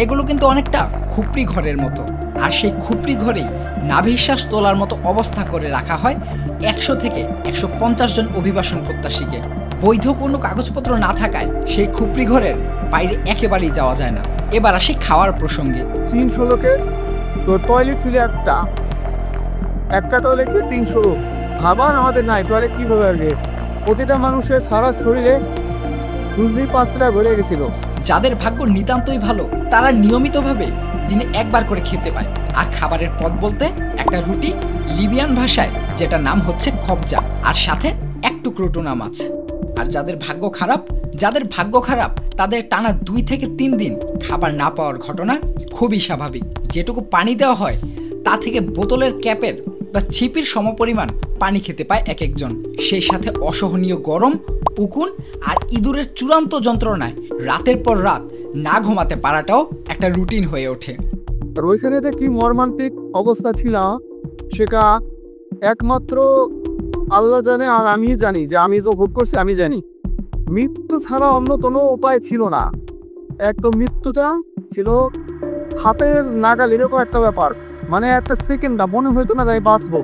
এগুলো কিন্তু অনেকটা খুপড়ি ঘরের মতো, আর সেই খুপড়ি ঘরেই নাভিশ্বাস তোলার মতো অবস্থা করে রাখা হয় 100 থেকে 150 জন অভিবাসন প্রত্যাশীকে। বৈধ কোনো কাগজপত্র না থাকায় সেই খুপড়ি ঘরের বাইরে একেবারেই যাওয়া যায় না। এবার আসি খাওয়ার প্রসঙ্গে। 300 লোকের তো টয়লেট ছিল একটা টয়লেটে 300 লোক। খাবার আমাদের নাই, টয়লেট কীভাবে আসবে? প্রতিটা মানুষের সারা শরীরে 2-5টা ঘুরে গেছিল। যাদের ভাগ্য নিতান্তই ভালো তারা নিয়মিতভাবে দিনে একবার করে খেতে পায়। আর খাবারের পদ বলতে একটা রুটি, লিবিয়ান ভাষায় যেটা নাম হচ্ছে খবজা, আর সাথে এক টুকরো টুনা মাছ। আর যাদের ভাগ্য খারাপ তাদের টানা 2 থেকে 3 দিন খাবার না পাওয়ার ঘটনা খুবই স্বাভাবিক। যেটুকু পানি দেওয়া হয় তা থেকে বোতলের ক্যাপের বা ছিপির সমপরিমাণ পানি খেতে পায় এক একজন। সেই সাথে অসহনীয় গরম, উকুন আর ইঁদুরের চূড়ান্ত যন্ত্রণায় রাতের পর রাত না ঘুমাতে পারাটাও একটা রুটিন হয়ে ওঠে। আর ওইখানে যে কি মর্মান্তিক অবস্থা ছিল সেটা একমাত্র আল্লাহ জানে, আর আমি জানি যে আমি তো ভোগ করছি, আমি জানি মৃত্যু ছাড়া অন্য কোনো উপায় ছিল না। একদম মৃত্যুটা ছিল হাতের নাগাল, এরকম একটা ব্যাপার। মানে একটা সেকেন্ড মনে হইতো না যে আমি বাঁচবো।